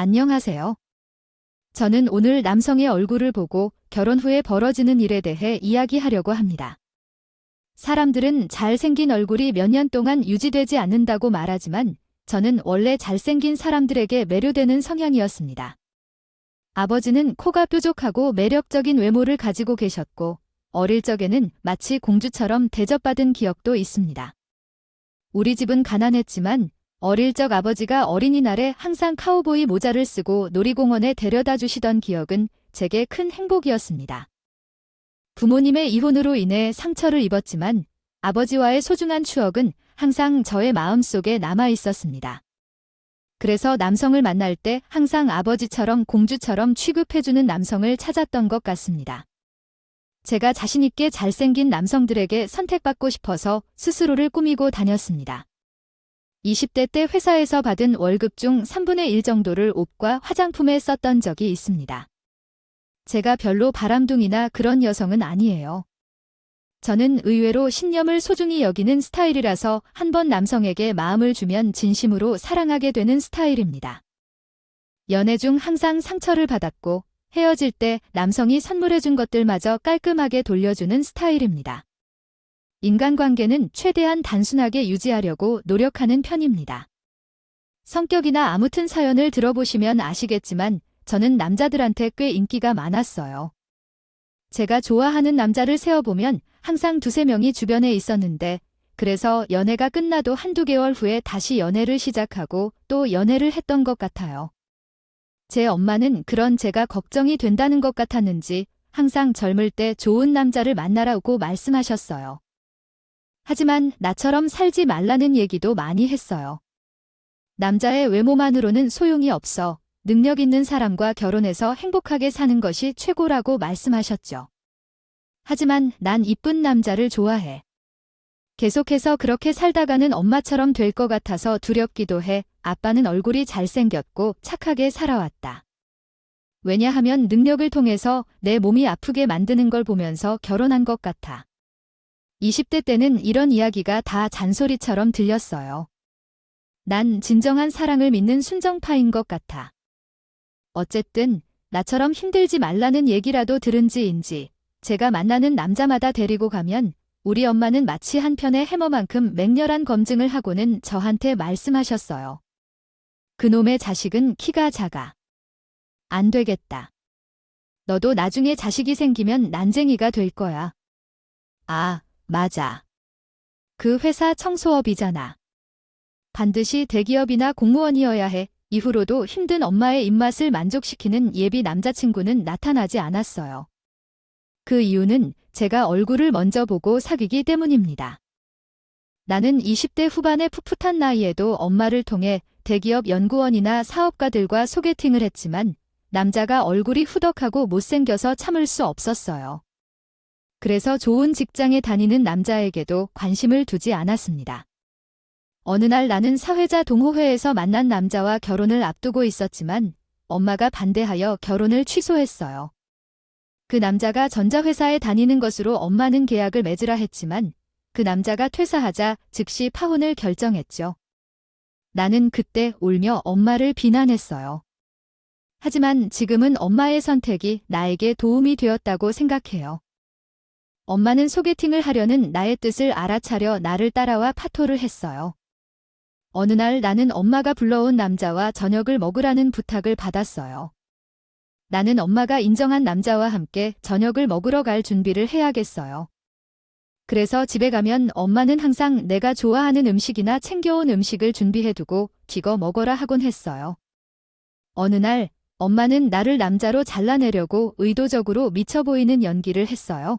안녕하세요. 저는 오늘 남성의 얼굴을 보고 결혼 후에 벌어지는 일에 대해 이야기하려고 합니다. 사람들은 잘생긴 얼굴이 몇 년 동안 유지되지 않는다고 말하지만 저는 원래 잘생긴 사람들에게 매료되는 성향이었습니다. 아버지는 코가 뾰족하고 매력적인 외모를 가지고 계셨고 어릴 적에는 마치 공주처럼 대접받은 기억도 있습니다. 우리 집은 가난했지만 어릴 적 아버지가 어린이날에 항상 카우보이 모자를 쓰고 놀이공원에 데려다 주시던 기억은 제게 큰 행복이었습니다. 부모님의 이혼으로 인해 상처를 입었지만 아버지와의 소중한 추억은 항상 저의 마음속에 남아 있었습니다. 그래서 남성을 만날 때 항상 아버지처럼 공주처럼 취급해주는 남성을 찾았던 것 같습니다. 제가 자신있게 잘생긴 남성들에게 선택받고 싶어서 스스로를 꾸미고 다녔습니다. 20대 때 회사에서 받은 월급 중 3분의 1 정도를 옷과 화장품에 썼던 적이 있습니다. 제가 별로 바람둥이나 그런 여성은 아니에요. 저는 의외로 신념을 소중히 여기는 스타일이라서 한 번 남성에게 마음을 주면 진심으로 사랑하게 되는 스타일입니다. 연애 중 항상 상처를 받았고 헤어질 때 남성이 선물해준 것들마저 깔끔하게 돌려주는 스타일입니다. 인간관계는 최대한 단순하게 유지하려고 노력하는 편입니다. 성격이나 아무튼 사연을 들어보시면 아시겠지만 저는 남자들한테 꽤 인기가 많았어요. 제가 좋아하는 남자를 세어보면 항상 2~3명이 주변에 있었는데 그래서 연애가 끝나도 1~2개월 후에 다시 연애를 시작하고 또 연애를 했던 것 같아요. 제 엄마는 그런 제가 걱정이 된다는 것 같았는지 항상 젊을 때 좋은 남자를 만나라고 말씀하셨어요. 하지만 나처럼 살지 말라는 얘기도 많이 했어요. 남자의 외모만으로는 소용이 없어 능력 있는 사람과 결혼해서 행복하게 사는 것이 최고라고 말씀하셨죠. 하지만 난 이쁜 남자를 좋아해. 계속해서 그렇게 살다가는 엄마처럼 될 것 같아서 두렵기도 해. 아빠는 얼굴이 잘생겼고 착하게 살아왔다. 왜냐하면 능력을 통해서 내 몸이 아프게 만드는 걸 보면서 결혼한 것 같아. 20대 때는 이런 이야기가 다 잔소리처럼 들렸어요. 난 진정한 사랑을 믿는 순정파인 것 같아. 어쨌든 나처럼 힘들지 말라는 얘기라도 들은지인지 제가 만나는 남자마다 데리고 가면 우리 엄마는 마치 한편의 해머만큼 맹렬한 검증을 하고는 저한테 말씀하셨어요. 그놈의 자식은 키가 작아. 안 되겠다. 너도 나중에 자식이 생기면 난쟁이가 될 거야. 아, 맞아. 그 회사 청소업이잖아. 반드시 대기업이나 공무원이어야 해. 이후로도 힘든 엄마의 입맛을 만족시키는 예비 남자친구는 나타나지 않았어요. 그 이유는 제가 얼굴을 먼저 보고 사귀기 때문입니다. 나는 20대 후반의 풋풋한 나이에도 엄마를 통해 대기업 연구원이나 사업가들과 소개팅을 했지만 남자가 얼굴이 후덕하고 못생겨서 참을 수 없었어요. 그래서 좋은 직장에 다니는 남자에게도 관심을 두지 않았습니다. 어느 날 나는 사회자 동호회에서 만난 남자와 결혼을 앞두고 있었지만 엄마가 반대하여 결혼을 취소했어요. 그 남자가 전자회사에 다니는 것으로 엄마는 계약을 맺으라 했지만 그 남자가 퇴사하자 즉시 파혼을 결정했죠. 나는 그때 울며 엄마를 비난했어요. 하지만 지금은 엄마의 선택이 나에게 도움이 되었다고 생각해요. 엄마는 소개팅을 하려는 나의 뜻을 알아차려 나를 따라와 파토를 했어요. 어느 날 나는 엄마가 불러온 남자와 저녁을 먹으라는 부탁을 받았어요. 나는 엄마가 인정한 남자와 함께 저녁을 먹으러 갈 준비를 해야겠어요. 그래서 집에 가면 엄마는 항상 내가 좋아하는 음식이나 챙겨온 음식을 준비해두고 기거 먹어라 하곤 했어요. 어느 날 엄마는 나를 남자로 잘라내려고 의도적으로 미쳐 보이는 연기를 했어요.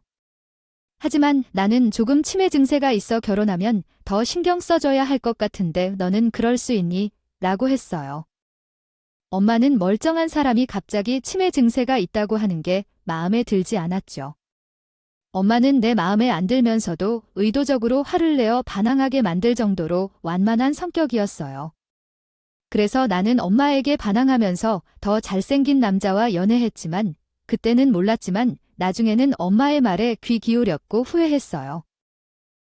하지만 나는 조금 치매 증세가 있어 결혼하면 더 신경 써줘야 할 것 같은데 너는 그럴 수 있니? 라고 했어요. 엄마는 멀쩡한 사람이 갑자기 치매 증세가 있다고 하는 게 마음에 들지 않았죠. 엄마는 내 마음에 안 들면서도 의도적으로 화를 내어 반항하게 만들 정도로 완만한 성격이었어요. 그래서 나는 엄마에게 반항하면서 더 잘생긴 남자와 연애했지만 그때는 몰랐지만 나중에는 엄마의 말에 귀 기울였고 후회했어요.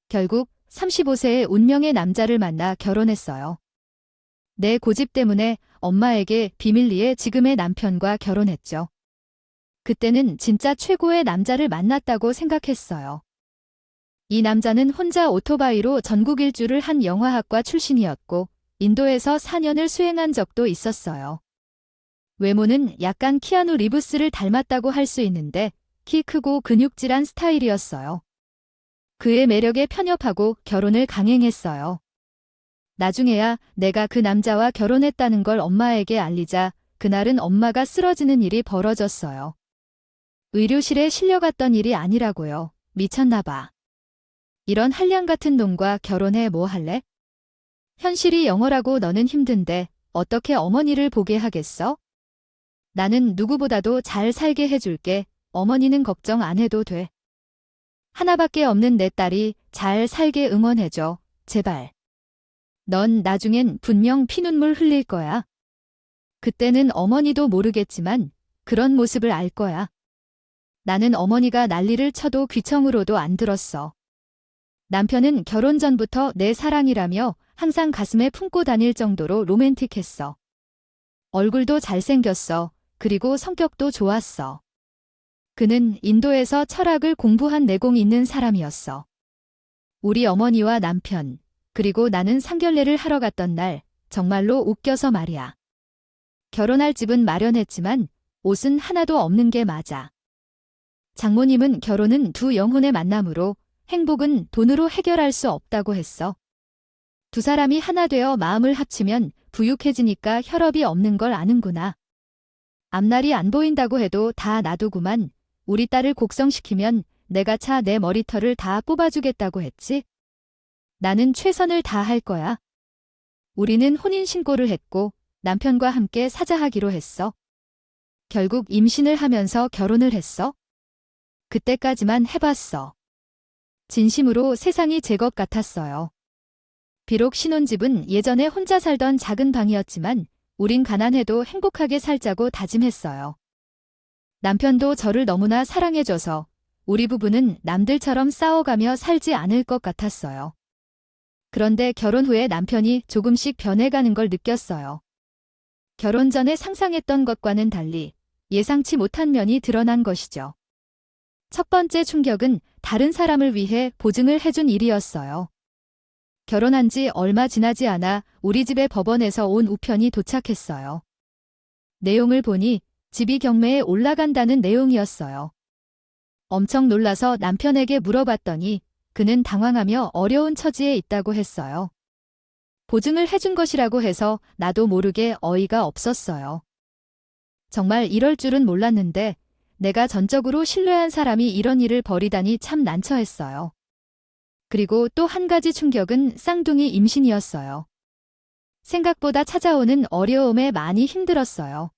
결국 35세의 운명의 남자를 만나 결혼했어요. 내 고집 때문에 엄마에게 비밀리에 지금의 남편과 결혼했죠. 그때는 진짜 최고의 남자를 만났다고 생각했어요. 이 남자는 혼자 오토바이로 전국 일주를 한 영화학과 출신이었고 인도에서 4년을 수행한 적도 있었어요. 외모는 약간 키아누 리브스를 닮았다고 할 수 있는데 키 크고 근육질한 스타일이었어요. 그의 매력에 편협하고 결혼을 강행했어요. 나중에야 내가 그 남자와 결혼했다는 걸 엄마에게 알리자 그날은 엄마가 쓰러지는 일이 벌어졌어요. 의료실에 실려갔던 일이 아니라고요. 미쳤나 봐. 이런 한량 같은 놈과 결혼해 뭐 할래? 현실이 영어라고 너는 힘든데 어떻게 어머니를 보게 하겠어? 나는 누구보다도 잘 살게 해줄게. 어머니는 걱정 안 해도 돼. 하나밖에 없는 내 딸이 잘 살게 응원해줘. 제발. 넌 나중엔 분명 피눈물 흘릴 거야. 그때는 어머니도 모르겠지만 그런 모습을 알 거야. 나는 어머니가 난리를 쳐도 귀청으로도 안 들었어. 남편은 결혼 전부터 내 사랑이라며 항상 가슴에 품고 다닐 정도로 로맨틱했어. 얼굴도 잘생겼어. 그리고 성격도 좋았어. 그는 인도에서 철학을 공부한 내공 있는 사람이었어. 우리 어머니와 남편, 그리고 나는 상견례를 하러 갔던 날 정말로 웃겨서 말이야. 결혼할 집은 마련했지만 옷은 하나도 없는 게 맞아. 장모님은 결혼은 두 영혼의 만남으로 행복은 돈으로 해결할 수 없다고 했어. 두 사람이 하나 되어 마음을 합치면 부유해지니까 혈업이 없는 걸 아는구나. 앞날이 안 보인다고 해도 다 놔두구만. 우리 딸을 곡성시키면 내가 차 내 머리털을 다 뽑아주겠다고 했지. 나는 최선을 다할 거야. 우리는 혼인신고를 했고 남편과 함께 사자하기로 했어. 결국 임신을 하면서 결혼을 했어. 그때까지만 해봤어. 진심으로 세상이 제 것 같았어요. 비록 신혼집은 예전에 혼자 살던 작은 방이었지만 우린 가난해도 행복하게 살자고 다짐했어요. 남편도 저를 너무나 사랑해줘서 우리 부부는 남들처럼 싸워가며 살지 않을 것 같았어요. 그런데 결혼 후에 남편이 조금씩 변해가는 걸 느꼈어요. 결혼 전에 상상했던 것과는 달리 예상치 못한 면이 드러난 것이죠. 첫 번째 충격은 다른 사람을 위해 보증을 해준 일이었어요. 결혼한 지 얼마 지나지 않아 우리 집에 법원에서 온 우편이 도착했어요. 내용을 보니 집이 경매에 올라간다는 내용이었어요. 엄청 놀라서 남편에게 물어봤더니 그는 당황하며 어려운 처지에 있다고 했어요. 보증을 해준 것이라고 해서 나도 모르게 어이가 없었어요. 정말 이럴 줄은 몰랐는데 내가 전적으로 신뢰한 사람이 이런 일을 벌이다니 참 난처했어요. 그리고 또 한 가지 충격은 쌍둥이 임신이었어요. 생각보다 찾아오는 어려움에 많이 힘들었어요.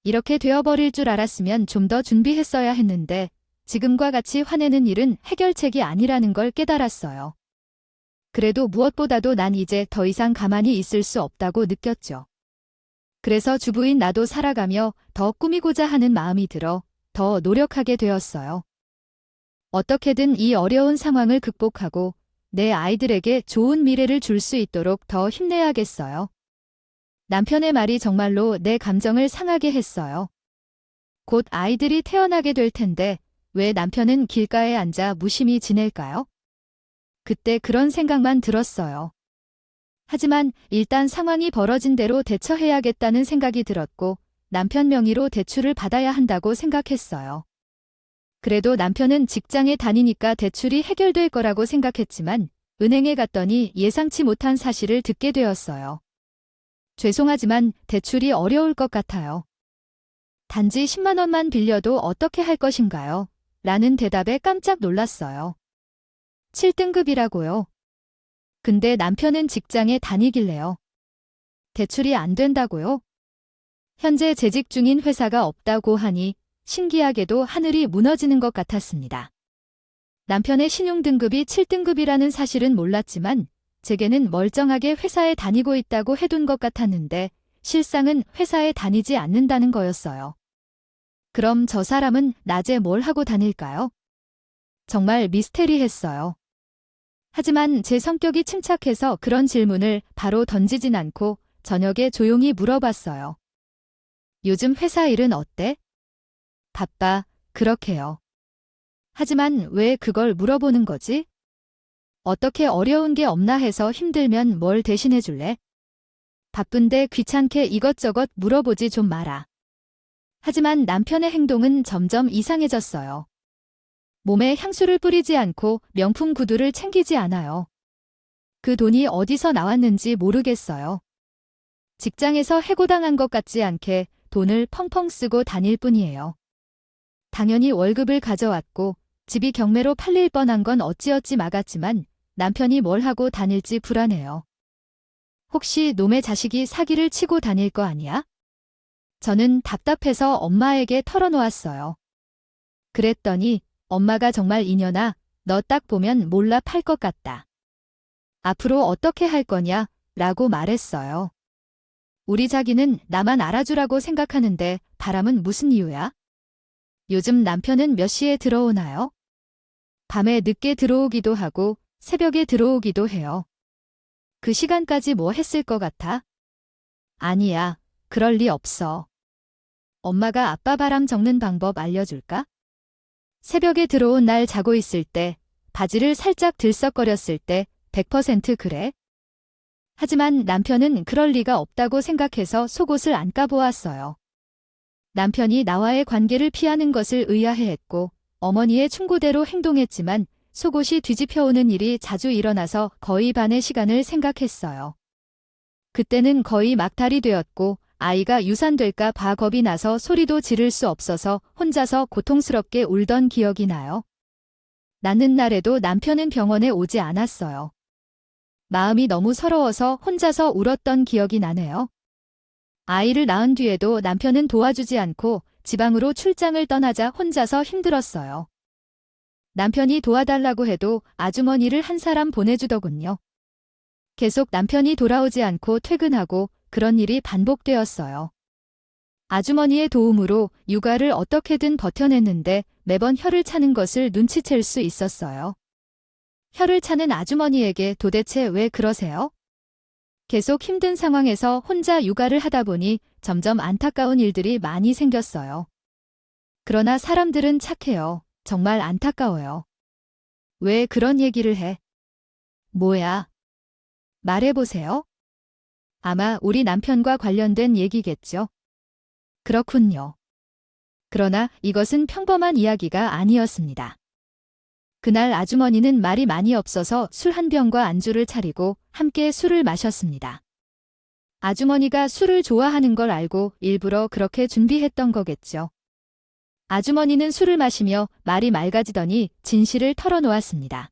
이렇게 되어버릴 줄 알았으면 좀 더 준비했어야 했는데 지금과 같이 화내는 일은 해결책이 아니라는 걸 깨달았어요. 그래도 무엇보다도 난 이제 더 이상 가만히 있을 수 없다고 느꼈죠. 그래서 주부인 나도 살아가며 더 꾸미고자 하는 마음이 들어 더 노력하게 되었어요. 어떻게든 이 어려운 상황을 극복하고 내 아이들에게 좋은 미래를 줄 수 있도록 더 힘내야겠어요. 남편의 말이 정말로 내 감정을 상하게 했어요. 곧 아이들이 태어나게 될 텐데 왜 남편은 길가에 앉아 무심히 지낼까요? 그때 그런 생각만 들었어요. 하지만 일단 상황이 벌어진 대로 대처해야겠다는 생각이 들었고 남편 명의로 대출을 받아야 한다고 생각했어요. 그래도 남편은 직장에 다니니까 대출이 해결될 거라고 생각했지만 은행에 갔더니 예상치 못한 사실을 듣게 되었어요. 죄송하지만 대출이 어려울 것 같아요. 단지 10만 원만 빌려도 어떻게 할 것인가요? 라는 대답에 깜짝 놀랐어요. 7등급이라고요. 근데 남편은 직장에 다니길래요. 대출이 안 된다고요? 현재 재직 중인 회사가 없다고 하니 신기하게도 하늘이 무너지는 것 같았습니다. 남편의 신용등급이 7등급이라는 사실은 몰랐지만 제게는 멀쩡하게 회사에 다니고 있다고 해둔 것 같았는데 실상은 회사에 다니지 않는다는 거였어요. 그럼 저 사람은 낮에 뭘 하고 다닐까요? 정말 미스테리했어요. 하지만 제 성격이 침착해서 그런 질문을 바로 던지진 않고 저녁에 조용히 물어봤어요. 요즘 회사 일은 어때? 바빠, 그렇게요. 하지만 왜 그걸 물어보는 거지? 어떻게 어려운 게 없나 해서 힘들면 뭘 대신해 줄래? 바쁜데 귀찮게 이것저것 물어보지 좀 마라. 하지만 남편의 행동은 점점 이상해졌어요. 몸에 향수를 뿌리지 않고 명품 구두를 챙기지 않아요. 그 돈이 어디서 나왔는지 모르겠어요. 직장에서 해고당한 것 같지 않게 돈을 펑펑 쓰고 다닐 뿐이에요. 당연히 월급을 가져왔고 집이 경매로 팔릴 뻔한 건 어찌어찌 막았지만 남편이 뭘 하고 다닐지 불안해요. 혹시 놈의 자식이 사기를 치고 다닐 거 아니야? 저는 답답해서 엄마에게 털어놓았어요. 그랬더니 엄마가 정말 이년아, 너 딱 보면 몰라 팔 것 같다. 앞으로 어떻게 할 거냐? 라고 말했어요. 우리 자기는 나만 알아주라고 생각하는데 바람은 무슨 이유야? 요즘 남편은 몇 시에 들어오나요? 밤에 늦게 들어오기도 하고 새벽에 들어오기도 해요. 그 시간까지 뭐 했을 것 같아? 아니야, 그럴 리 없어. 엄마가 아빠 바람 적는 방법 알려줄까? 새벽에 들어온 날 자고 있을 때, 바지를 살짝 들썩거렸을 때 100% 그래? 하지만 남편은 그럴 리가 없다고 생각해서 속옷을 안 까보았어요. 남편이 나와의 관계를 피하는 것을 의아해했고 어머니의 충고대로 행동했지만 속옷이 뒤집혀오는 일이 자주 일어나서 거의 반의 시간을 생각했어요. 그때는 거의 막달이 되었고 아이가 유산될까 봐 겁이 나서 소리도 지를 수 없어서 혼자서 고통스럽게 울던 기억이 나요. 낳는 날에도 남편은 병원에 오지 않았어요. 마음이 너무 서러워서 혼자서 울었던 기억이 나네요. 아이를 낳은 뒤에도 남편은 도와주지 않고 지방으로 출장을 떠나자 혼자서 힘들었어요. 남편이 도와달라고 해도 아주머니를 한 사람 보내주더군요. 계속 남편이 돌아오지 않고 퇴근하고 그런 일이 반복되었어요. 아주머니의 도움으로 육아를 어떻게든 버텨냈는데 매번 혀를 차는 것을 눈치챌 수 있었어요. 혀를 차는 아주머니에게 도대체 왜 그러세요? 계속 힘든 상황에서 혼자 육아를 하다 보니 점점 안타까운 일들이 많이 생겼어요. 그러나 사람들은 착해요. 정말 안타까워요. 왜 그런 얘기를 해? 뭐야? 말해보세요. 아마 우리 남편과 관련된 얘기겠죠. 그렇군요. 그러나 이것은 평범한 이야기가 아니었습니다. 그날 아주머니는 말이 많이 없어서 술 한 병과 안주를 차리고 함께 술을 마셨습니다. 아주머니가 술을 좋아하는 걸 알고 일부러 그렇게 준비했던 거겠죠. 아주머니는 술을 마시며 말이 맑아지더니 진실을 털어놓았습니다.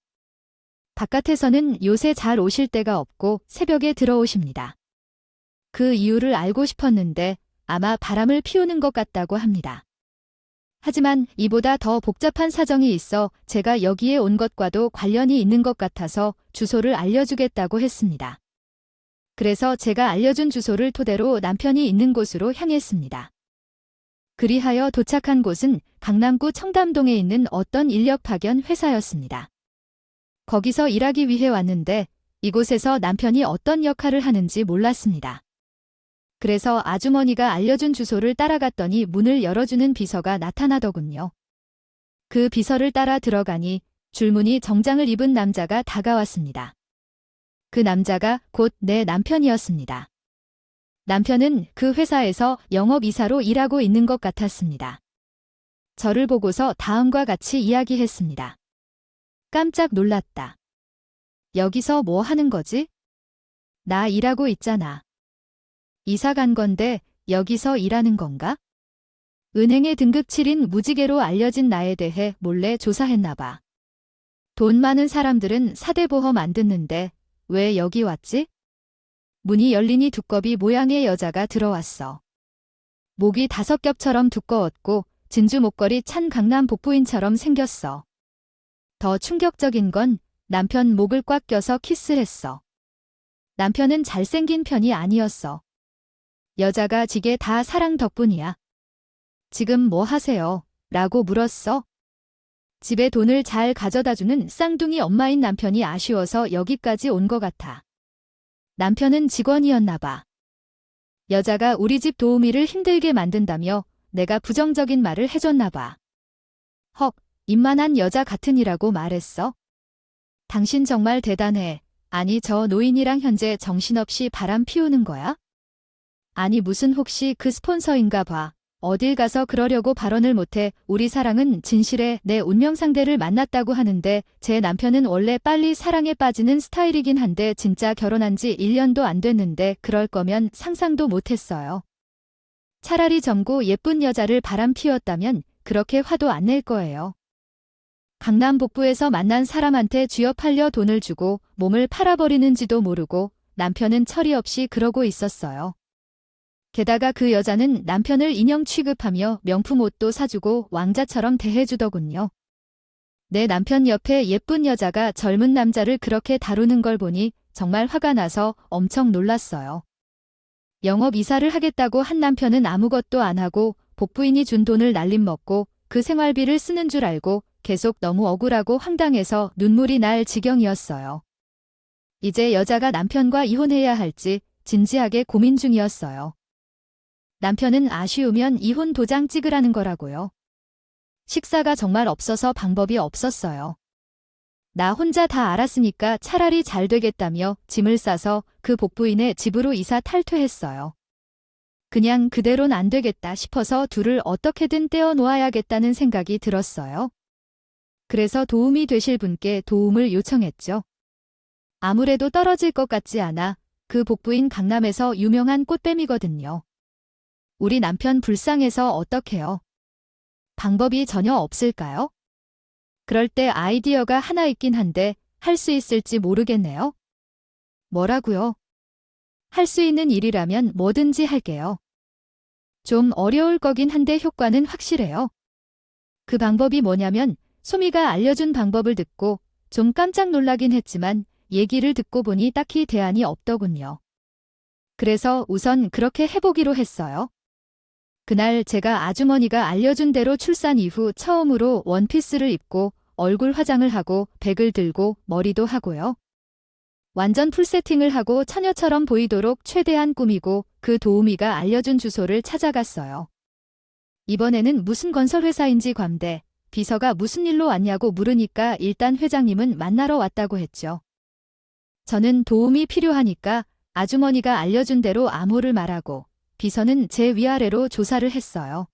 바깥에서는 요새 잘 오실 때가 없고 새벽에 들어오십니다. 그 이유를 알고 싶었는데 아마 바람을 피우는 것 같다고 합니다. 하지만 이보다 더 복잡한 사정이 있어 제가 여기에 온 것과도 관련이 있는 것 같아서 주소를 알려주겠다고 했습니다. 그래서 제가 알려준 주소를 토대로 남편이 있는 곳으로 향했습니다. 그리하여 도착한 곳은 강남구 청담동에 있는 어떤 인력 파견 회사였습니다. 거기서 일하기 위해 왔는데 이곳에서 남편이 어떤 역할을 하는지 몰랐습니다. 그래서 아주머니가 알려준 주소를 따라갔더니 문을 열어주는 비서가 나타나더군요. 그 비서를 따라 들어가니 줄무늬 정장을 입은 남자가 다가왔습니다. 그 남자가 곧 내 남편이었습니다. 남편은 그 회사에서 영업이사로 일하고 있는 것 같았습니다. 저를 보고서 다음과 같이 이야기했습니다. 깜짝 놀랐다. 여기서 뭐 하는 거지? 나 일하고 있잖아. 이사 간 건데 여기서 일하는 건가? 은행의 등급 7인 무지개로 알려진 나에 대해 몰래 조사했나 봐. 돈 많은 사람들은 사대보험 안 듣는데 왜 여기 왔지? 문이 열리니 두꺼비 모양의 여자가 들어왔어. 목이 5겹처럼 두꺼웠고 진주 목걸이 찬 강남 복부인처럼 생겼어. 더 충격적인 건 남편 목을 꽉 껴서 키스했어. 남편은 잘생긴 편이 아니었어. 여자가 지게 다 사랑 덕분이야. 지금 뭐 하세요? 라고 물었어. 집에 돈을 잘 가져다주는 쌍둥이 엄마인 남편이 아쉬워서 여기까지 온 것 같아. 남편은 직원이었나 봐. 여자가 우리 집 도우미를 힘들게 만든다며 내가 부정적인 말을 해줬나 봐. 헉, 입만한 여자 같으니라고 말했어. 당신 정말 대단해. 아니 저 노인이랑 현재 정신없이 바람 피우는 거야? 아니 무슨 혹시 그 스폰서인가 봐. 어딜 가서 그러려고 발언을 못해. 우리 사랑은 진실해. 내 운명상대를 만났다고 하는데 제 남편은 원래 빨리 사랑에 빠지는 스타일이긴 한데 진짜 결혼한 지 1년도 안 됐는데 그럴 거면 상상도 못했어요. 차라리 젊고 예쁜 여자를 바람 피웠다면 그렇게 화도 안 낼 거예요. 강남 북부에서 만난 사람한테 쥐어팔려 돈을 주고 몸을 팔아버리는지도 모르고 남편은 철이 없이 그러고 있었어요. 게다가 그 여자는 남편을 인형 취급하며 명품 옷도 사주고 왕자처럼 대해주더군요. 내 남편 옆에 예쁜 여자가 젊은 남자를 그렇게 다루는 걸 보니 정말 화가 나서 엄청 놀랐어요. 영업 이사를 하겠다고 한 남편은 아무것도 안 하고 복부인이 준 돈을 날림 먹고 그 생활비를 쓰는 줄 알고 계속 너무 억울하고 황당해서 눈물이 날 지경이었어요. 이제 여자가 남편과 이혼해야 할지 진지하게 고민 중이었어요. 남편은 아쉬우면 이혼 도장 찍으라는 거라고요. 식사가 정말 없어서 방법이 없었어요. 나 혼자 다 알았으니까 차라리 잘 되겠다며 짐을 싸서 그 복부인의 집으로 이사 탈퇴했어요. 그냥 그대로는 안 되겠다 싶어서 둘을 어떻게든 떼어 놓아야겠다는 생각이 들었어요. 그래서 도움이 되실 분께 도움을 요청했죠. 아무래도 떨어질 것 같지 않아. 그 복부인 강남에서 유명한 꽃뱀이거든요. 우리 남편 불쌍해서 어떡해요? 방법이 전혀 없을까요? 그럴 때 아이디어가 하나 있긴 한데 할 수 있을지 모르겠네요. 뭐라고요? 할 수 있는 일이라면 뭐든지 할게요. 좀 어려울 거긴 한데 효과는 확실해요. 그 방법이 뭐냐면 소미가 알려준 방법을 듣고 좀 깜짝 놀라긴 했지만 얘기를 듣고 보니 딱히 대안이 없더군요. 그래서 우선 그렇게 해보기로 했어요. 그날 제가 아주머니가 알려준 대로 출산 이후 처음으로 원피스를 입고 얼굴 화장을 하고 백을 들고 머리도 하고요. 완전 풀세팅을 하고 처녀처럼 보이도록 최대한 꾸미고 그 도우미가 알려준 주소를 찾아갔어요. 이번에는 무슨 건설회사인지 관대, 비서가 무슨 일로 왔냐고 물으니까 일단 회장님은 만나러 왔다고 했죠. 저는 도움이 필요하니까 아주머니가 알려준 대로 암호를 말하고 비서는 제 위아래로 조사를 했어요.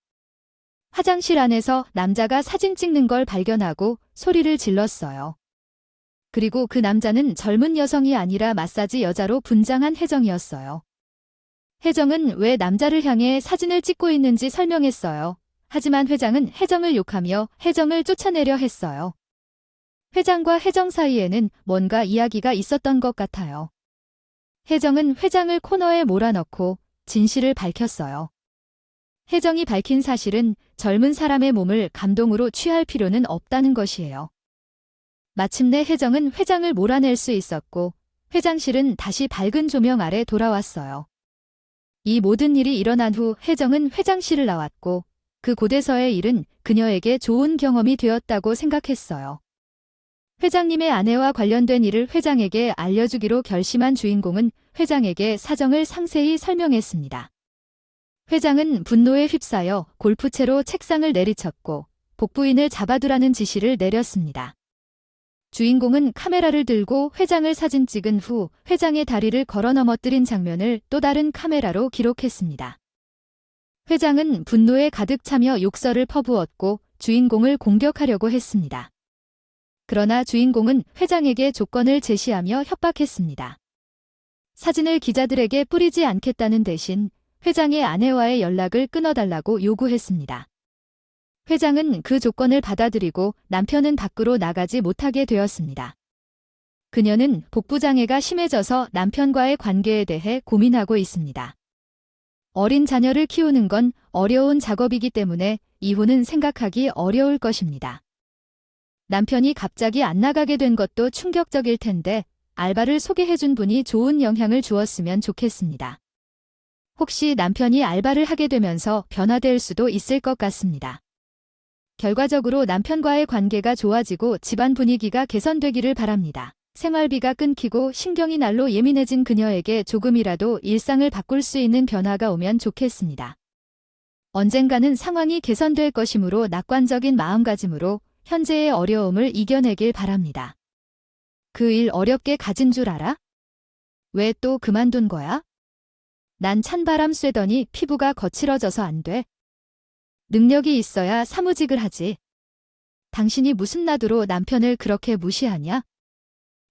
화장실 안에서 남자가 사진 찍는 걸 발견하고 소리를 질렀어요. 그리고 그 남자는 젊은 여성이 아니라 마사지 여자로 분장한 혜정이었어요. 혜정은 왜 남자를 향해 사진을 찍고 있는지 설명했어요. 하지만 회장은 혜정을 욕하며 혜정을 쫓아내려 했어요. 회장과 혜정 사이에는 뭔가 이야기가 있었던 것 같아요. 혜정은 회장을 코너에 몰아넣고 진실을 밝혔어요. 혜정이 밝힌 사실은 젊은 사람의 몸을 감동으로 취할 필요는 없다는 것이에요. 마침내 혜정은 회장을 몰아낼 수 있었고 회장실은 다시 밝은 조명 아래 돌아왔어요. 이 모든 일이 일어난 후 혜정은 회장실을 나왔고 그 곳에서의 일은 그녀에게 좋은 경험이 되었다고 생각했어요. 회장님의 아내와 관련된 일을 회장에게 알려주기로 결심한 주인공은 회장에게 사정을 상세히 설명했습니다. 회장은 분노에 휩싸여 골프채로 책상을 내리쳤고 복부인을 잡아두라는 지시를 내렸습니다. 주인공은 카메라를 들고 회장을 사진 찍은 후 회장의 다리를 걸어 넘어뜨린 장면을 또 다른 카메라로 기록했습니다. 회장은 분노에 가득 차며 욕설을 퍼부었고 주인공을 공격하려고 했습니다. 그러나 주인공은 회장에게 조건을 제시하며 협박했습니다. 사진을 기자들에게 뿌리지 않겠다는 대신 회장의 아내와의 연락을 끊어달라고 요구했습니다. 회장은 그 조건을 받아들이고 남편은 밖으로 나가지 못하게 되었습니다. 그녀는 복부장애가 심해져서 남편과의 관계에 대해 고민하고 있습니다. 어린 자녀를 키우는 건 어려운 작업이기 때문에 이혼은 생각하기 어려울 것입니다. 남편이 갑자기 안 나가게 된 것도 충격적일 텐데 알바를 소개해준 분이 좋은 영향을 주었으면 좋겠습니다. 혹시 남편이 알바를 하게 되면서 변화될 수도 있을 것 같습니다. 결과적으로 남편과의 관계가 좋아지고 집안 분위기가 개선되기를 바랍니다. 생활비가 끊기고 신경이 날로 예민해진 그녀에게 조금이라도 일상을 바꿀 수 있는 변화가 오면 좋겠습니다. 언젠가는 상황이 개선될 것이므로 낙관적인 마음가짐으로 현재의 어려움을 이겨내길 바랍니다. 그 일 어렵게 가진 줄 알아? 왜 또 그만둔 거야? 난 찬바람 쐬더니 피부가 거칠어져서 안 돼. 능력이 있어야 사무직을 하지. 당신이 무슨 나두로 남편을 그렇게 무시하냐?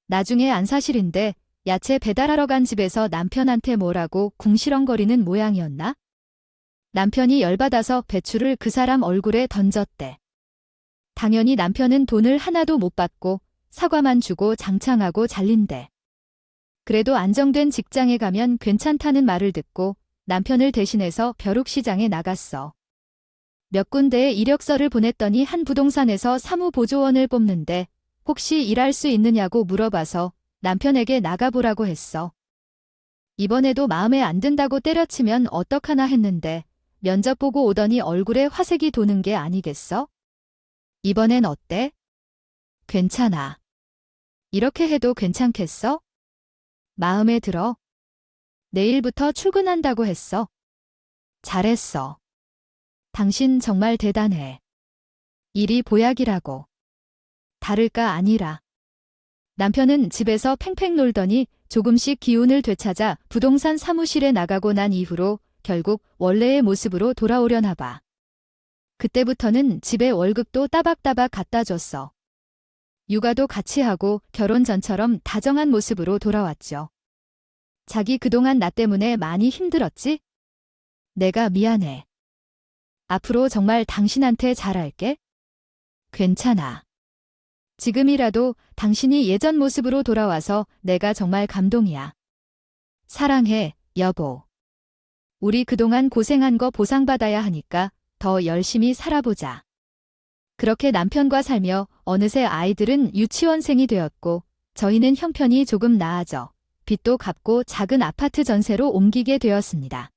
나중에 안사실인데 야채 배달하러 간 집에서 남편한테 뭐라고 궁시렁거리는 모양이었나? 남편이 열받아서 배추를 그 사람 얼굴에 던졌대. 당연히 남편은 돈을 하나도 못 받고 사과만 주고 장창하고 잘린대. 그래도 안정된 직장에 가면 괜찮다는 말을 듣고 남편을 대신해서 벼룩시장에 나갔어. 몇 군데에 이력서를 보냈더니 한 부동산에서 사무보조원을 뽑는데 혹시 일할 수 있느냐고 물어봐서 남편에게 나가보라고 했어. 이번에도 마음에 안 든다고 때려치면 어떡하나 했는데 면접 보고 오더니 얼굴에 화색이 도는 게 아니겠어? 이번엔 어때? 괜찮아. 이렇게 해도 괜찮겠어? 마음에 들어. 내일부터 출근한다고 했어. 잘했어. 당신 정말 대단해. 일이 보약이라고. 다를까 아니라. 남편은 집에서 팽팽 놀더니 조금씩 기운을 되찾아 부동산 사무실에 나가고 난 이후로 결국 원래의 모습으로 돌아오려나 봐. 그때부터는 집에 월급도 따박따박 갖다 줬어. 육아도 같이 하고 결혼 전처럼 다정한 모습으로 돌아왔죠. 자기 그동안 나 때문에 많이 힘들었지? 내가 미안해. 앞으로 정말 당신한테 잘할게. 괜찮아. 지금이라도 당신이 예전 모습으로 돌아와서 내가 정말 감동이야. 사랑해, 여보. 우리 그동안 고생한 거 보상받아야 하니까 더 열심히 살아보자. 그렇게 남편과 살며 어느새 아이들은 유치원생이 되었고 저희는 형편이 조금 나아져 빚도 갚고 작은 아파트 전세로 옮기게 되었습니다.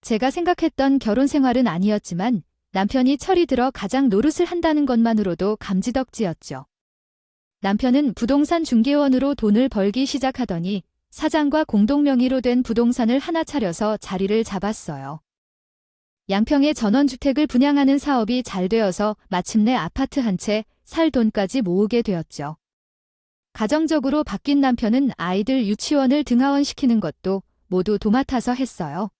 제가 생각했던 결혼 생활은 아니었지만 남편이 철이 들어 가장 노릇을 한다는 것만으로도 감지덕지였죠. 남편은 부동산 중개원으로 돈을 벌기 시작하더니 사장과 공동명의로 된 부동산을 하나 차려서 자리를 잡았어요. 양평에 전원주택을 분양하는 사업이 잘 되어서 마침내 아파트 한 채 살 돈까지 모으게 되었죠. 가정적으로 바뀐 남편은 아이들 유치원을 등하원시키는 것도 모두 도맡아서 했어요.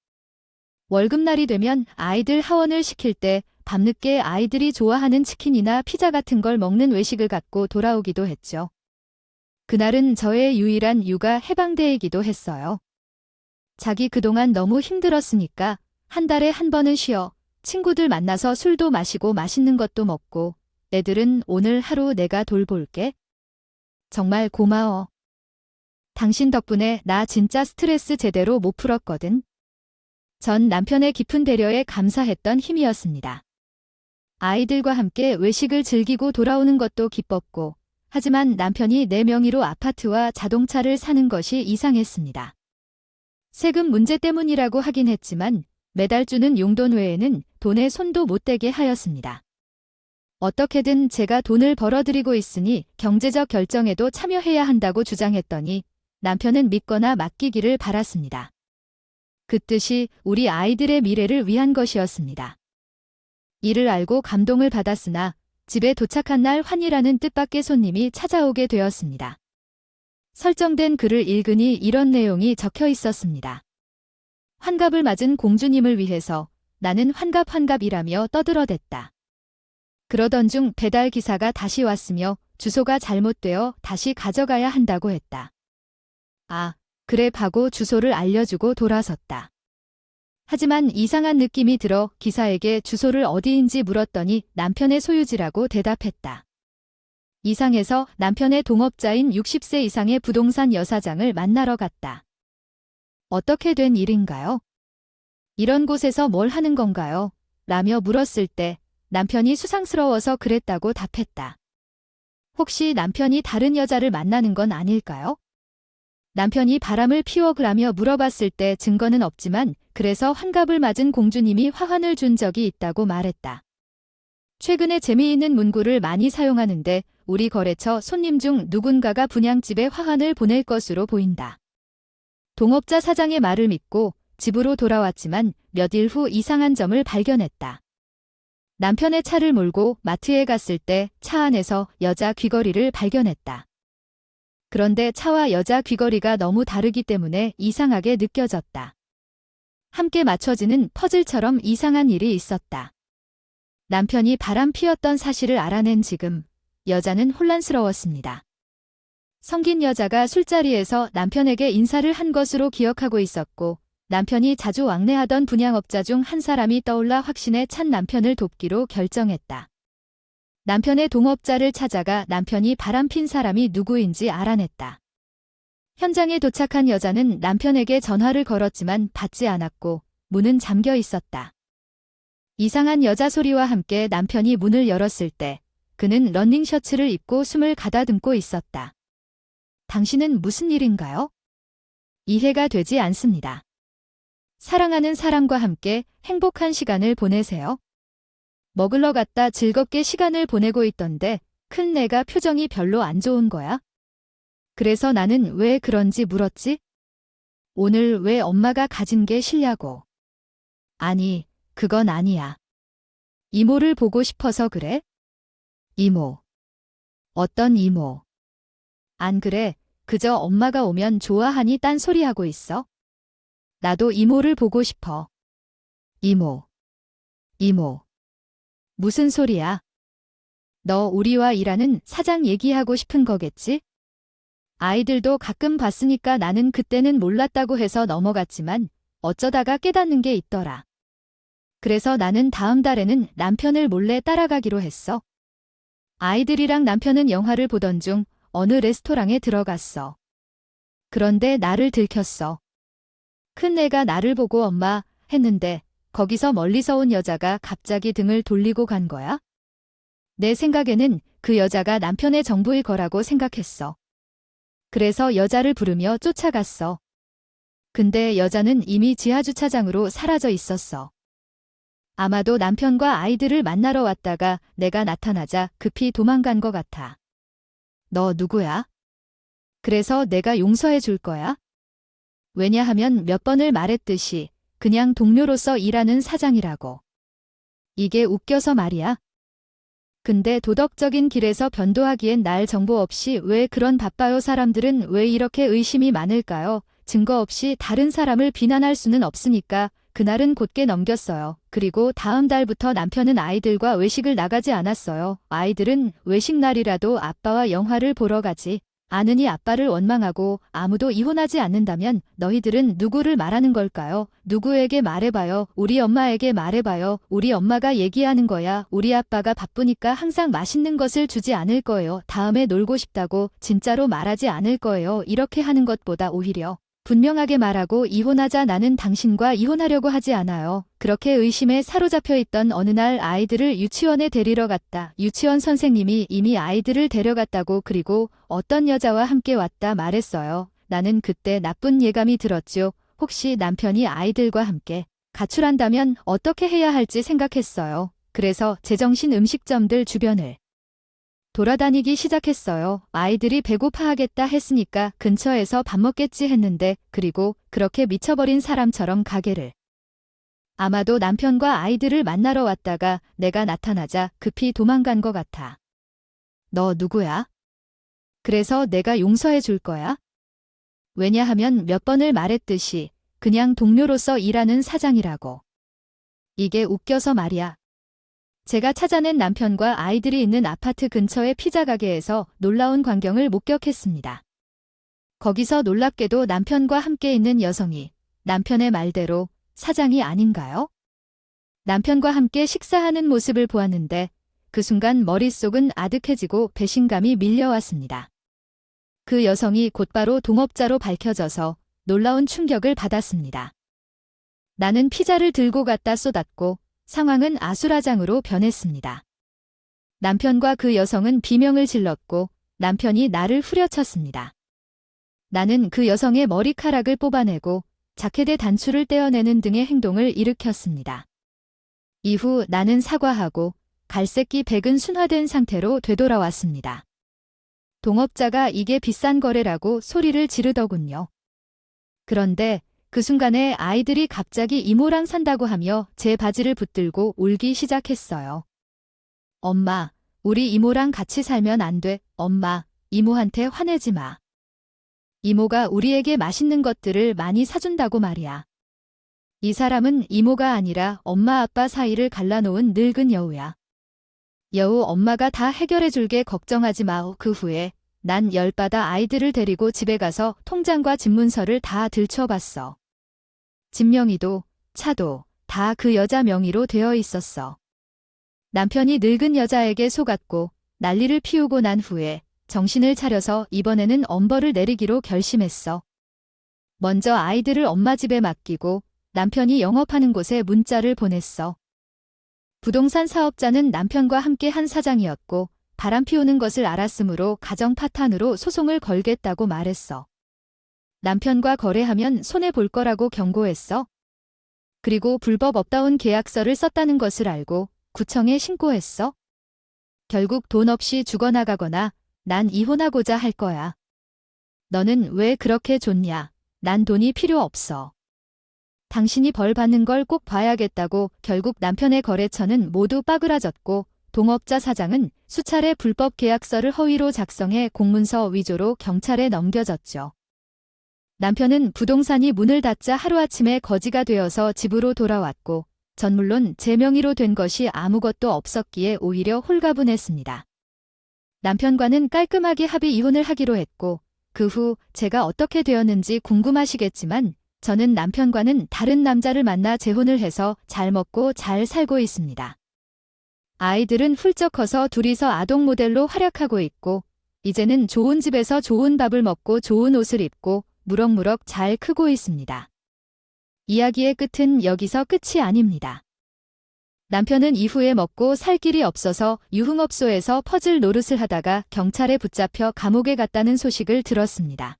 월급날이 되면 아이들 하원을 시킬 때 밤늦게 아이들이 좋아하는 치킨이나 피자 같은 걸 먹는 외식을 갖고 돌아오기도 했죠. 그날은 저의 유일한 육아 해방데이이기도 했어요. 자기 그동안 너무 힘들었으니까 한 달에 한 번은 쉬어 친구들 만나서 술도 마시고 맛있는 것도 먹고 애들은 오늘 하루 내가 돌볼게. 정말 고마워. 당신 덕분에 나 진짜 스트레스 제대로 못 풀었거든. 전 남편의 깊은 배려에 감사했던 힘이었습니다. 아이들과 함께 외식을 즐기고 돌아오는 것도 기뻤고 하지만 남편이 내 명의로 아파트와 자동차를 사는 것이 이상했습니다. 세금 문제 때문이라고 하긴 했지만 매달 주는 용돈 외에는 돈에 손도 못 대게 하였습니다. 어떻게든 제가 돈을 벌어들이고 있으니 경제적 결정에도 참여해야 한다고 주장했더니 남편은 믿거나 맡기기를 바랐습니다. 그 뜻이 우리 아이들의 미래를 위한 것이었습니다. 이를 알고 감동을 받았으나 집에 도착한 날 환희라는 뜻밖의 손님이 찾아오게 되었습니다. 설정된 글을 읽으니 이런 내용이 적혀 있었습니다. 환갑을 맞은 공주님을 위해서 나는 환갑이라며 떠들어댔다. 그러던 중 배달 기사가 다시 왔으며 주소가 잘못되어 다시 가져가야 한다고 했다. 아, 그래 하고 주소를 알려주고 돌아섰다. 하지만 이상한 느낌이 들어 기사에게 주소를 어디인지 물었더니 남편의 소유지라고 대답했다. 이상해서 남편의 동업자인 60세 이상의 부동산 여사장을 만나러 갔다. 어떻게 된 일인가요? 이런 곳에서 뭘 하는 건가요? 라며 물었을 때 남편이 수상스러워서 그랬다고 답했다. 혹시 남편이 다른 여자를 만나는 건 아닐까요? 남편이 바람을 피워그라며 물어봤을 때 증거는 없지만 그래서 환갑을 맞은 공주님이 화환을 준 적이 있다고 말했다. 최근에 재미있는 문구를 많이 사용하는데 우리 거래처 손님 중 누군가가 분양집에 화환을 보낼 것으로 보인다. 동업자 사장의 말을 믿고 집으로 돌아왔지만 몇 일 후 이상한 점을 발견했다. 남편의 차를 몰고 마트에 갔을 때 차 안에서 여자 귀걸이를 발견했다. 그런데 차와 여자 귀걸이가 너무 다르기 때문에 이상하게 느껴졌다. 함께 맞춰지는 퍼즐처럼 이상한 일이 있었다. 남편이 바람 피웠던 사실을 알아낸 지금 여자는 혼란스러웠습니다. 성긴 여자가 술자리에서 남편에게 인사를 한 것으로 기억하고 있었고 남편이 자주 왕래하던 분양업자 중 한 사람이 떠올라 확신에 찬 남편을 돕기로 결정했다. 남편의 동업자를 찾아가 남편이 바람핀 사람이 누구인지 알아냈다. 현장에 도착한 여자는 남편에게 전화를 걸었지만 받지 않았고 문은 잠겨 있었다. 이상한 여자 소리와 함께 남편이 문을 열었을 때 그는 러닝 셔츠를 입고 숨을 가다듬고 있었다. 당신은 무슨 일인가요? 이해가 되지 않습니다. 사랑하는 사람과 함께 행복한 시간을 보내세요. 먹으러 갔다 즐겁게 시간을 보내고 있던데 큰 애가 표정이 별로 안 좋은 거야? 그래서 나는 왜 그런지 물었지? 오늘 왜 엄마가 가진 게 싫냐고. 아니, 그건 아니야. 이모를 보고 싶어서 그래? 이모. 어떤 이모? 안 그래, 그저 엄마가 오면 좋아하니 딴소리하고 있어. 나도 이모를 보고 싶어. 이모. 이모. 무슨 소리야? 너 우리와 일하는 사장 얘기하고 싶은 거겠지? 아이들도 가끔 봤으니까 나는 그때는 몰랐다고 해서 넘어갔지만 어쩌다가 깨닫는 게 있더라. 그래서 나는 다음 달에는 남편을 몰래 따라가기로 했어. 아이들이랑 남편은 영화를 보던 중 어느 레스토랑에 들어갔어. 그런데 나를 들켰어. 큰 애가 나를 보고 엄마 했는데 거기서 멀리서 온 여자가 갑자기 등을 돌리고 간 거야? 내 생각에는 그 여자가 남편의 정부일 거라고 생각했어. 그래서 여자를 부르며 쫓아갔어. 근데 여자는 이미 지하주차장으로 사라져 있었어. 아마도 남편과 아이들을 만나러 왔다가 내가 나타나자 급히 도망간 것 같아. 너 누구야? 그래서 내가 용서해 줄 거야? 왜냐하면 몇 번을 말했듯이 그냥 동료로서 일하는 사장이라고. 이게 웃겨서 말이야. 근데 도덕적인 길에서 변도하기엔 날 정보 없이 왜 그런 바빠요? 사람들은 왜 이렇게 의심이 많을까요? 증거 없이 다른 사람을 비난할 수는 없으니까 그날은 곧게 넘겼어요. 그리고 다음 달부터 남편은 아이들과 외식을 나가지 않았어요. 아이들은 외식 날이라도 아빠와 영화를 보러 가지. 않으니 아빠를 원망하고 아무도 이혼하지 않는다면 너희들은 누구를 말하는 걸까요? 누구에게 말해봐요. 우리 엄마에게 말해봐요. 우리 엄마가 얘기하는 거야. 우리 아빠가 바쁘니까 항상 맛있는 것을 주지 않을 거예요. 다음에 놀고 싶다고 진짜로 말하지 않을 거예요. 이렇게 하는 것보다 오히려 분명하게 말하고 이혼하자. 나는 당신과 이혼하려고 하지 않아요. 그렇게 의심에 사로잡혀 있던 어느 날 아이들을 유치원에 데리러 갔다. 유치원 선생님이 이미 아이들을 데려갔다고 그리고 어떤 여자와 함께 왔다 말했어요. 나는 그때 나쁜 예감이 들었죠. 혹시 남편이 아이들과 함께 가출한다면 어떻게 해야 할지 생각했어요. 그래서 제정신 음식점들 주변을 돌아다니기 시작했어요. 아이들이 배고파하겠다 했으니까 근처에서 밥 먹겠지 했는데 그리고 그렇게 미쳐버린 사람처럼 가게를 아마도 남편과 아이들을 만나러 왔다가 내가 나타나자 급히 도망간 것 같아. 너 누구야? 그래서 내가 용서해 줄 거야? 왜냐하면 몇 번을 말했듯이 그냥 동료로서 일하는 사장이라고. 이게 웃겨서 말이야. 제가 찾아낸 남편과 아이들이 있는 아파트 근처의 피자 가게에서 놀라운 광경을 목격했습니다. 거기서 놀랍게도 남편과 함께 있는 여성이 남편의 말대로 사장이 아닌가요? 남편과 함께 식사하는 모습을 보았는데 그 순간 머릿속은 아득해지고 배신감이 밀려왔습니다. 그 여성이 곧바로 동업자로 밝혀져서 놀라운 충격을 받았습니다. 나는 피자를 들고 갖다 쏟았고 상황은 아수라장으로 변했습니다. 남편과 그 여성은 비명을 질렀고 남편이 나를 후려쳤습니다. 나는 그 여성의 머리카락을 뽑아내고 자켓의 단추를 떼어내는 등의 행동을 일으켰습니다. 이후 나는 사과하고 갈색기 백은 순화된 상태로 되돌아왔습니다. 동업자가 이게 비싼 거래라고 소리를 지르더군요. 그런데 그 순간에 아이들이 갑자기 이모랑 산다고 하며 제 바지를 붙들고 울기 시작했어요. 엄마, 우리 이모랑 같이 살면 안 돼. 엄마, 이모한테 화내지 마. 이모가 우리에게 맛있는 것들을 많이 사준다고 말이야. 이 사람은 이모가 아니라 엄마 아빠 사이를 갈라놓은 늙은 여우야. 여우 엄마가 다 해결해줄게 걱정하지 마. 그 후에 난 열받아 아이들을 데리고 집에 가서 통장과 집문서를 다 들춰봤어. 집 명의도 차도 다 그 여자 명의로 되어 있었어. 남편이 늙은 여자에게 속았고 난리를 피우고 난 후에 정신을 차려서 이번에는 엄벌을 내리기로 결심했어. 먼저 아이들을 엄마 집에 맡기고 남편이 영업하는 곳에 문자를 보냈어. 부동산 사업자는 남편과 함께 한 사장이었고 바람 피우는 것을 알았으므로 가정 파탄으로 소송을 걸겠다고 말했어. 남편과 거래하면 손해볼 거라고 경고했어. 그리고 불법 업다운 계약서를 썼다는 것을 알고 구청에 신고했어. 결국 돈 없이 죽어나가거나 난 이혼하고자 할 거야. 너는 왜 그렇게 좋냐? 난 돈이 필요 없어. 당신이 벌 받는 걸 꼭 봐야겠다고 결국 남편의 거래처는 모두 빠그라졌고 동업자 사장은 수차례 불법 계약서를 허위로 작성해 공문서 위조로 경찰에 넘겨졌죠. 남편은 부동산이 문을 닫자 하루아침에 거지가 되어서 집으로 돌아왔고 전 물론 제 명의로 된 것이 아무것도 없었기에 오히려 홀가분했습니다. 남편과는 깔끔하게 합의 이혼을 하기로 했고 그 후 제가 어떻게 되었는지 궁금하시겠지만 저는 남편과는 다른 남자를 만나 재혼을 해서 잘 먹고 잘 살고 있습니다. 아이들은 훌쩍 커서 둘이서 아동 모델로 활약하고 있고 이제는 좋은 집에서 좋은 밥을 먹고 좋은 옷을 입고 무럭무럭 잘 크고 있습니다. 이야기의 끝은 여기서 끝이 아닙니다. 남편은 이후에 먹고 살 길이 없어서 유흥업소에서 퍼즐 노릇을 하다가 경찰에 붙잡혀 감옥에 갔다는 소식을 들었습니다.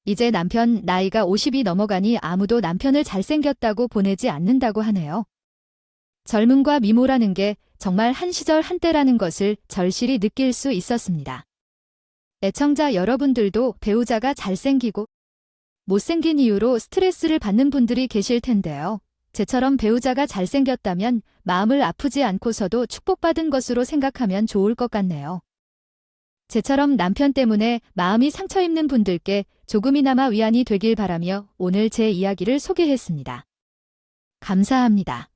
이제 남편 나이가 50이 넘어가니 아무도 남편을 잘생겼다고 보내지 않는다고 하네요. 젊음과 미모라는 게 정말 한 시절 한때라는 것을 절실히 느낄 수 있었습니다. 애청자 여러분들도 배우자가 잘생기고 못생긴 이유로 스트레스를 받는 분들이 계실 텐데요. 제처럼 배우자가 잘생겼다면 마음을 아프지 않고서도 축복받은 것으로 생각하면 좋을 것 같네요. 제처럼 남편 때문에 마음이 상처 입는 분들께 조금이나마 위안이 되길 바라며 오늘 제 이야기를 소개했습니다. 감사합니다.